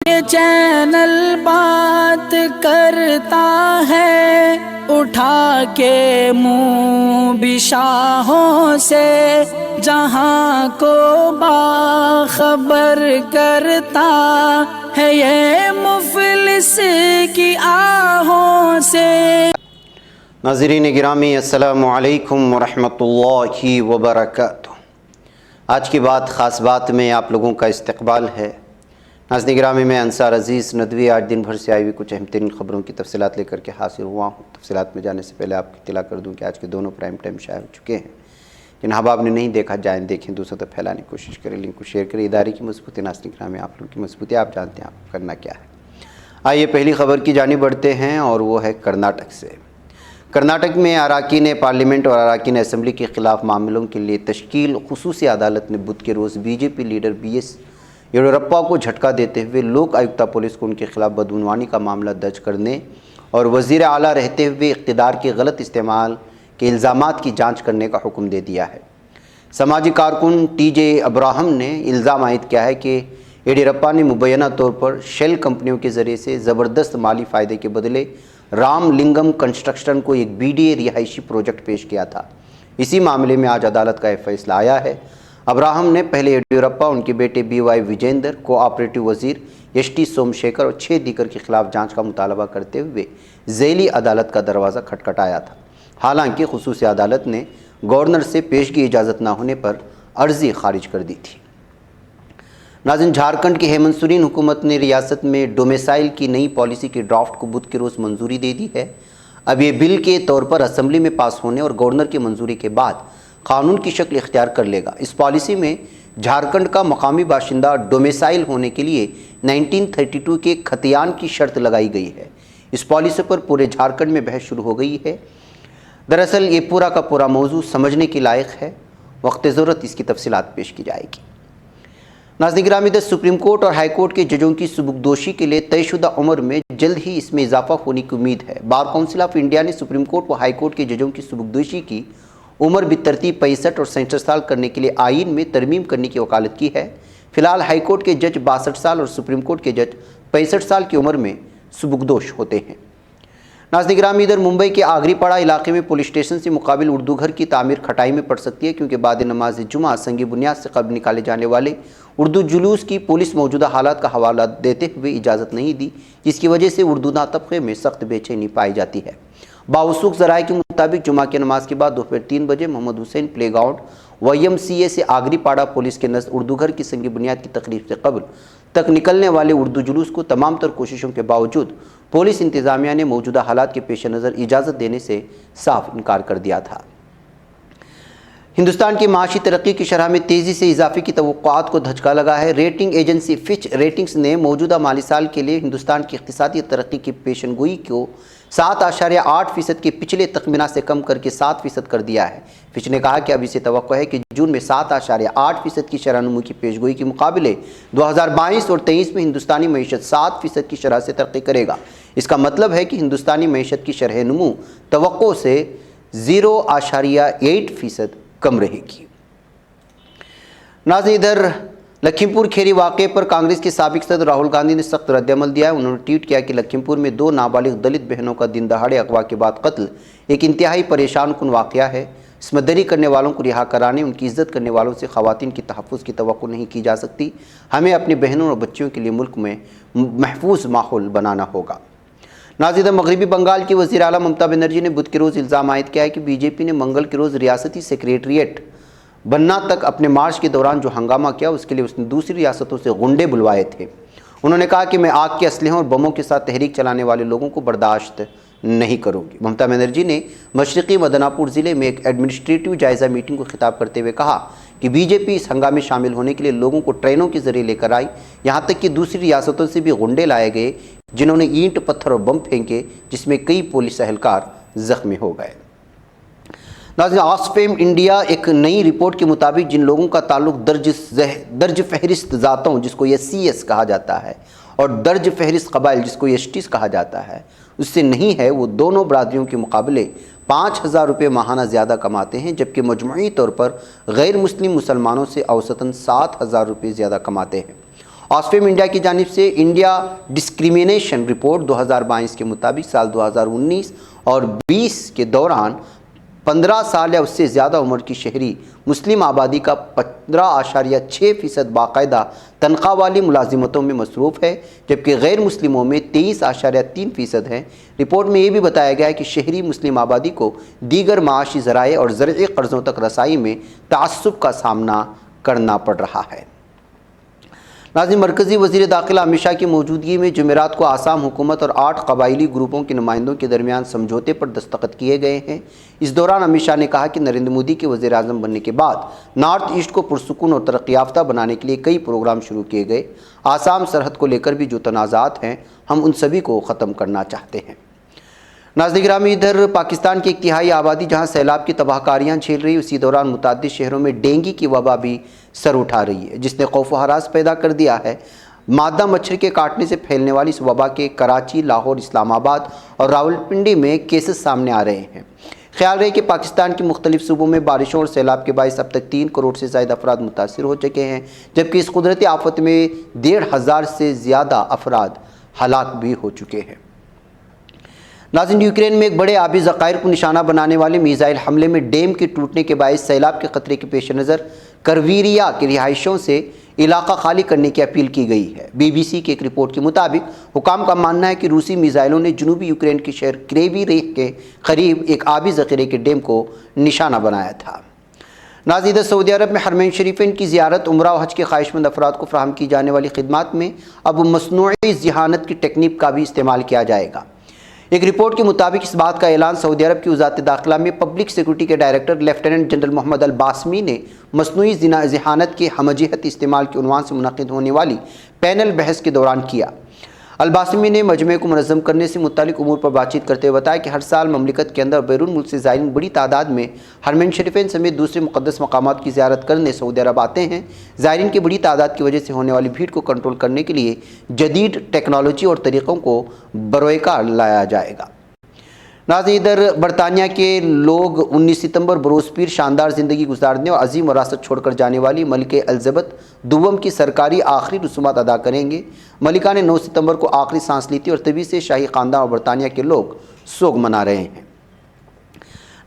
یہ چینل بات کرتا ہے اٹھا کے منہ بشاہوں سے، جہاں کو باخبر کرتا ہے یہ مفلس کی آہوں سے۔ ناظرین گرامی، السلام علیکم ورحمۃ اللہ وبرکاتہ۔ آج کی بات خاص بات میں آپ لوگوں کا استقبال ہے۔ ناظرین گرامی، میں انصار عزیز ندوی آج دن بھر سے آئی ہوئی کچھ اہم ترین خبروں کی تفصیلات لے کر کے حاضر ہوا ہوں۔ تفصیلات میں جانے سے پہلے آپ کو اطلاع کر دوں کہ آج کے دونوں پرائم ٹائم شائع ہو چکے ہیں۔ جن احباب نے نہیں دیکھا جائیں دیکھیں، دوسروں تک پھیلانے کی کوشش کریں، لنک کو شیئر کریں۔ ادارے کی مضبوطی، ناظرین گرامی آپ لوگوں کی مضبوطی آپ جانتے ہیں آپ کو کرنا کیا ہے۔ آئیے پہلی خبر کی جانب بڑھتے ہیں اور وہ ہے کرناٹک سے۔ کرناٹک میں اراکین پارلیمنٹ اور اراکین اسمبلی کے خلاف معاملوں کے لیے تشکیل خصوصی عدالت نے بدھ کے روز B J P leader B S Yediyurappa کو جھٹکا دیتے ہوئے لوک آیکتا پولیس کو ان کے خلاف بدعنوانی کا معاملہ درج کرنے اور وزیر اعلیٰ رہتے ہوئے اقتدار کے غلط استعمال کے الزامات کی جانچ کرنے کا حکم دے دیا ہے۔ سماجی کارکن ٹی جے ابراہم نے الزام عائد کیا ہے کہ یڈیورپا نے مبینہ طور پر شیل کمپنیوں کے ذریعے سے زبردست مالی فائدے کے بدلے رام لنگم کنسٹرکشن کو ایک بی ڈی اے رہائشی پروجیکٹ پیش کیا تھا۔ اسی معاملے میں آج عدالت کا فیصلہ آیا ہے۔ ابراہم نے پہلے یڈیورپا، ان کے بیٹے بی وائی وجیندر، کوآپریٹو وزیر ایس ٹی سومشیکھر اور 6 دیگر کے خلاف جانچ کا مطالبہ کرتے ہوئے ذیلی عدالت کا دروازہ کھٹکھٹایا تھا۔ حالانکہ خصوصی عدالت نے گورنر سے پیشگی اجازت نہ ہونے پر عرضی خارج کر دی تھی۔ ناظرین، جھارکھنڈ کی ہیمنت سورین حکومت نے ریاست میں ڈومیسائل کی نئی پالیسی کے ڈرافٹ کو بدھ کے روز منظوری دے دی ہے۔ اب یہ بل کے طور پر اسمبلی میں پاس ہونے اور گورنر کی منظوری کے بعد قانون کی شکل اختیار کر لے گا۔ اس پالیسی میں جھارکھنڈ کا مقامی باشندہ ڈومیسائل ہونے کے لیے 1932 کے خطیان کی شرط لگائی گئی ہے۔ اس پالیسی پر پورے جھارکھنڈ میں بحث شروع ہو گئی ہے۔ دراصل یہ پورا کا پورا موضوع سمجھنے کے لائق ہے، وقت ضرورت اس کی تفصیلات پیش کی جائے گی۔ ناظرین گرامی، سپریم کورٹ اور ہائی کورٹ کے ججوں کی سبکدوشی کے لیے طے شدہ عمر میں جلد ہی اس میں اضافہ ہونے کی امید ہے۔ بار کونسل آف انڈیا نے سپریم کورٹ و ہائی کورٹ کے ججوں کی سبکدوشی کی عمر بالترتیب 65 اور 67 سال کرنے کے لیے آئین میں ترمیم کرنے کی وکالت کی ہے۔ فی الحال ہائی کورٹ کے جج 62 سال اور سپریم کورٹ کے جج 65 سال کی عمر میں سبکدوش ہوتے ہیں۔ ناظرین گرامی، ادھر ممبئی کے آگری پاڑا علاقے میں پولیس اسٹیشن سے مقابل اردو گھر کی تعمیر کھٹائی میں پڑ سکتی ہے، کیونکہ بعد نماز جمعہ سنگ بنیاد سے قبل نکالے جانے والے اردو جلوس کی پولیس موجودہ حالات کا حوالہ دیتے ہوئے اجازت نہیں دی، جس کی وجہ سے اردو داں طبقے میں سخت بے چینی پائی جاتی ہے۔ باوثوق ذرائع کے مطابق جمعہ کی نماز کے بعد دوپہر 3 بجے محمد حسین پلے گراؤنڈ YMCA سے آگری پاڑا پولیس کے نزد اردو گھر کی سنگ بنیاد کی تقریب سے قبل تک نکلنے والے اردو جلوس کو تمام تر کوششوں کے باوجود پولیس انتظامیہ نے موجودہ حالات کے پیش نظر اجازت دینے سے صاف انکار کر دیا تھا۔ ہندوستان کی معاشی ترقی کی شرح میں تیزی سے اضافے کی توقعات کو دھچکا لگا ہے۔ ریٹنگ ایجنسی فچ ریٹنگز نے موجودہ مالی سال کے لیے ہندوستان کی اقتصادی ترقی کی پیشن گوئی کو 7.8% کے پچھلے تخمینہ سے کم کر کے 7% کر دیا ہے۔ فچ نے کہا کہ اب اسے توقع ہے کہ جون میں 7.8% کی شرح نمو کی پیشگوئی کے مقابلے 2022 اور 23 میں ہندوستانی معیشت 7% کی شرح سے ترقی کرے گا۔ اس کا مطلب ہے کہ ہندوستانی معیشت کی شرح نمو توقع سے 0.8% کم رہے گی۔ ناظرین، ادھر لکھیم پور کھیری واقعے پر کانگریس کے سابق صدر راہل گاندھی نے سخت رد عمل دیا ہے۔ انہوں نے ٹویٹ کیا کہ لکھیم پور میں 2 نابالغ دلت بہنوں کا دن دہاڑے اغوا کے بعد قتل ایک انتہائی پریشان کن واقعہ ہے۔ عصمت کرنے والوں کو رہا کرانے، ان کی عزت کرنے والوں سے خواتین کی تحفظ کی توقع نہیں کی جا سکتی۔ ہمیں اپنی بہنوں اور بچیوں کے لیے ملک میں محفوظ ماحول بنانا ہوگا۔ ناظرین، مغربی بنگال کی وزیر اعلیٰ ممتا بنرجی نے بدھ کے روز الزام عائد کیا ہے کہ بی جے پی نے منگل کے روز ریاستی سیکریٹریٹ بننا تک اپنے مارچ کے دوران جو ہنگامہ کیا اس کے لیے اس نے دوسری ریاستوں سے غنڈے بلوائے تھے۔ انہوں نے کہا کہ میں آگ کے اسلحوں اور بموں کے ساتھ تحریک چلانے والے لوگوں کو برداشت نہیں کروں گی۔ ممتا بنرجی نے مشرقی مدنا پور ضلع میں ایک ایڈمنسٹریٹو جائزہ میٹنگ کو خطاب کرتے ہوئے کہا کہ بی جے پی اس ہنگامے میں شامل ہونے کے لیے لوگوں کو ٹرینوں کے ذریعے لے کر آئی، یہاں تک کہ دوسری ریاستوں سے بھی غنڈے لائے گئے جنہوں نے اینٹ پتھر اور بم پھینکے، جس میں کئی پولیس اہلکار زخمی ہو گئے۔ ناظرین، آکسفیم انڈیا ایک نئی رپورٹ کے مطابق جن لوگوں کا تعلق درج فہرست ذاتوں جس کو SCS کہا جاتا ہے اور درج فہرست قبائل جس کو STs کہا جاتا ہے اس سے نہیں ہے، وہ دونوں برادریوں کے مقابلے 5,000 روپے ماہانہ زیادہ کماتے ہیں، جبکہ مجموعی طور پر غیر مسلم مسلمانوں سے اوسطاً 7,000 روپے زیادہ کماتے ہیں۔ آکسفیم انڈیا کی جانب سے انڈیا ڈسکریمنیشن رپورٹ 2022 کے مطابق سال 2019 اور 20 کے دوران 15 سال یا اس سے زیادہ عمر کی شہری مسلم آبادی کا 15.6% باقاعدہ تنخواہ والی ملازمتوں میں مصروف ہے، جبکہ غیر مسلموں میں 23.3% ہیں۔ رپورٹ میں یہ بھی بتایا گیا ہے کہ شہری مسلم آبادی کو دیگر معاشی ذرائع اور زرعی قرضوں تک رسائی میں تعصب کا سامنا کرنا پڑ رہا ہے۔ ناظرین، مرکزی وزیر داخلہ امت شاہ کی موجودگی میں جمعرات کو آسام حکومت اور 8 قبائلی گروپوں کے نمائندوں کے درمیان سمجھوتے پر دستخط کیے گئے ہیں۔ اس دوران امت شاہ نے کہا کہ نریندر مودی کے وزیر اعظم بننے کے بعد نارتھ ایسٹ کو پرسکون اور ترقی یافتہ بنانے کے لیے کئی پروگرام شروع کیے گئے۔ آسام سرحد کو لے کر بھی جو تنازعات ہیں، ہم ان سبھی کو ختم کرنا چاہتے ہیں۔ ناظرین گرامی، ادھر پاکستان کی ایک تہائی آبادی جہاں سیلاب کی تباہ کاریاں جھیل رہی، اسی دوران متعدد شہروں میں ڈینگی کی وبا بھی سر اٹھا رہی ہے، جس نے خوف و ہراس پیدا کر دیا ہے۔ مادہ مچھر کے کاٹنے سے پھیلنے والی اس وبا کے کراچی، لاہور، اسلام آباد اور راولپنڈی میں کیسز سامنے آ رہے ہیں۔ خیال رہے کہ پاکستان کے مختلف صوبوں میں بارشوں اور سیلاب کے باعث اب تک 3 کروڑ سے زائد افراد متاثر ہو چکے ہیں، جبکہ اس قدرتی آفت میں 1,500 سے زیادہ افراد ہلاک بھی ہو چکے ہیں۔ ناظرین، یوکرین میں ایک بڑے آبی ذخائر کو نشانہ بنانے والے میزائل حملے میں ڈیم کے ٹوٹنے کے باعث سیلاب کے خطرے کے پیش نظر کرویریا کے رہائشیوں سے علاقہ خالی کرنے کی اپیل کی گئی ہے۔ بی بی سی کی ایک رپورٹ کے مطابق حکام کا ماننا ہے کہ روسی میزائلوں نے جنوبی یوکرین کے شہر کریوی کے قریب ایک آبی ذخیرے کے ڈیم کو نشانہ بنایا تھا۔ ناظرین، سعودی عرب میں حرمین شریفین کی زیارت، عمرہ و حج کے خواہش مند افراد کو فراہم کی جانے والی خدمات میں اب مصنوعی ذہانت کی ٹیکنیک کا بھی استعمال کیا جائے گا۔ ایک رپورٹ کے مطابق اس بات کا اعلان سعودی عرب کی وزارت داخلہ میں پبلک سیکورٹی کے ڈائریکٹر لیفٹیننٹ جنرل محمد الباسمی نے مصنوعی ذہانت کے ہمہ جہت استعمال کے عنوان سے منعقد ہونے والی پینل بحث کے دوران کیا۔ الباسمی نے مجمع کو منظم کرنے سے متعلق امور پر بات چیت کرتے ہوئے بتایا کہ ہر سال مملکت کے اندر اور بیرون ملک سے زائرین بڑی تعداد میں حرمین شریفین سمیت دوسرے مقدس مقامات کی زیارت کرنے سعودی عرب آتے ہیں۔ زائرین کی بڑی تعداد کی وجہ سے ہونے والی بھیڑ کو کنٹرول کرنے کے لیے جدید ٹیکنالوجی اور طریقوں کو بروئے کار لایا جائے گا۔ ناظرین، ادھر برطانیہ کے لوگ 19 ستمبر بروز پیر شاندار زندگی گزارنے اور عظیم وراثت چھوڑ کر جانے والی ملکہ الزبتھ دوم کی سرکاری آخری رسومات ادا کریں گے۔ ملکہ نے 9 ستمبر کو آخری سانس لی تھی اور تبھی سے شاہی خاندان اور برطانیہ کے لوگ سوگ منا رہے ہیں۔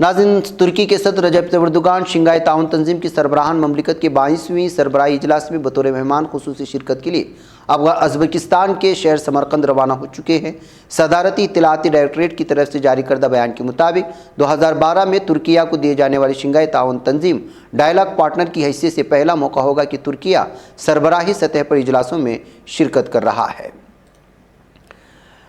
ناظرین، ترکی کے صدر رجب طیب اردوگان شنگھائی تعاون تنظیم کی سربراہان مملکت کے 22ویں سربراہی اجلاس میں بطور مہمان خصوصی شرکت کے لیے ازبکستان کے شہر سمرقند روانہ ہو چکے ہیں۔ صدارتی اطلاعاتی ڈائریکٹوریٹ کی طرف سے جاری کردہ بیان کے مطابق 2012 میں ترکیہ کو دیے جانے والی شنگھائی تعاون تنظیم ڈائلاگ پارٹنر کی حیثیت سے پہلا موقع ہوگا کہ ترکیہ سربراہی سطح پر اجلاسوں میں شرکت کر رہا ہے۔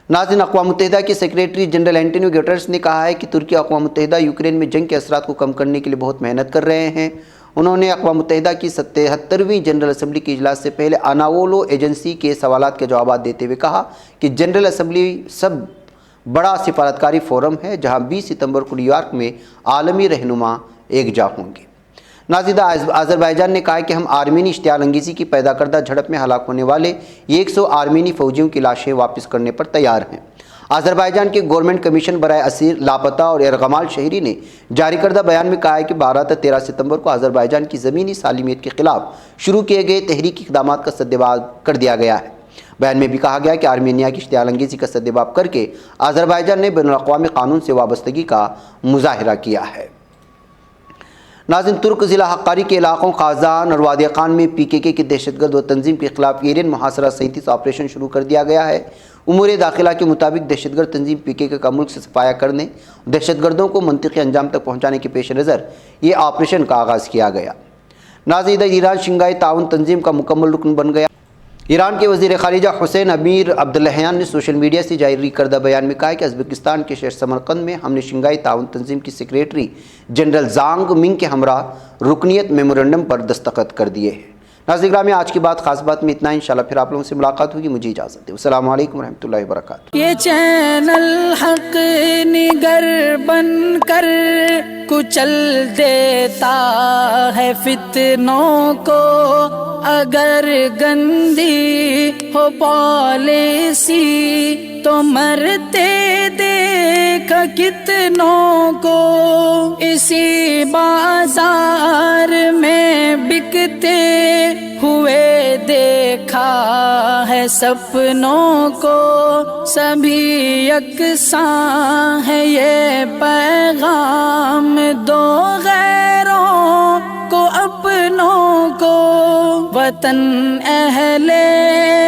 ناظرین، اقوام متحدہ کے سیکریٹری جنرل اینٹونیو گٹرس نے کہا ہے کہ ترکی اقوام متحدہ یوکرین میں جنگ کے اثرات کو کم کرنے کے لیے بہت محنت کر رہے ہیں۔ انہوں نے اقوام متحدہ کی 77ویں جنرل اسمبلی کی اجلاس سے پہلے آناولو ایجنسی کے سوالات کے جوابات دیتے ہوئے کہا کہ جنرل اسمبلی سب بڑا سفارتکاری فورم ہے جہاں 20 ستمبر کو نیو یارک میں عالمی رہنما یکجا ہوں گے۔ ناظرین، آذربائیجان نے کہا ہے کہ ہم آرمینی اشتعال انگیزی کی پیدا کردہ جھڑپ میں ہلاک ہونے والے 100 آرمینی فوجیوں کی لاشیں واپس کرنے پر تیار ہیں۔ آذربائیجان کے گورنمنٹ کمیشن برائے اسیر، لاپتہ اور ارغمال شہری نے جاری کردہ بیان میں کہا ہے کہ 12 تا 13 ستمبر کو آذربائیجان کی زمینی سالمیت کے خلاف شروع کیے گئے تحریکی اقدامات کا سدباب کر دیا گیا ہے۔ بیان میں بھی کہا گیا کہ آرمینیا کی اشتعال انگیزی کا سدباب کر کے آذربائیجان نے بین الاقوامی قانون سے وابستگی کا مظاہرہ کیا ہے۔ ناظرین، ترک ضلع حقاری کے علاقوں خازان اور وادی خان میں پی کے کے دہشت گرد و تنظیم کے خلاف ایرین محاصرہ 37 آپریشن شروع کر دیا گیا ہے۔ امور داخلہ کے مطابق دہشت گرد تنظیم پی کے کا ملک سے صفایا کرنے، دہشت گردوں کو منطقی انجام تک پہنچانے کے پیش نظر یہ آپریشن کا آغاز کیا گیا۔ ناظرین، ایران شنگھائی تعاون تنظیم کا مکمل رکن بن گیا۔ ایران کے وزیر خارجہ حسین امیر عبداللہیان نے سوشل میڈیا سے جاری کردہ بیان میں کہا کہ ازبکستان کے شہر سمرقند میں ہم نے شنگھائی تعاون تنظیم کی سیکریٹری جنرل زانگ منگ کے ہمراہ رکنیت میمورنڈم پر دستخط کر دیے ہیں۔ ناظرین گرامی، آج کی بات خاص بات میں اتنا ہی۔ انشاءاللہ پھر آپ لوگوں سے ملاقات ہوگی۔ مجھے اجازت دیں۔ السلام علیکم ورحمۃ اللہ وبرکاتہ۔ یہ چینل حق نگر بن کر کچھ چل دیتا ہے فتنوں کو، اگر گندی ہو پالیسی تو مرتے دیکھ کتنوں کو، اسی بازار میں بکتے ہوئے دیکھا ہے سپنوں کو، سبھی یکساں ہے یہ پیغام دو غیروں کو اپنوں کو، وطن اہل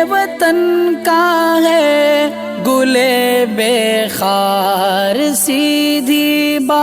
وطن کا ہے گلے بے خار سیدھی بات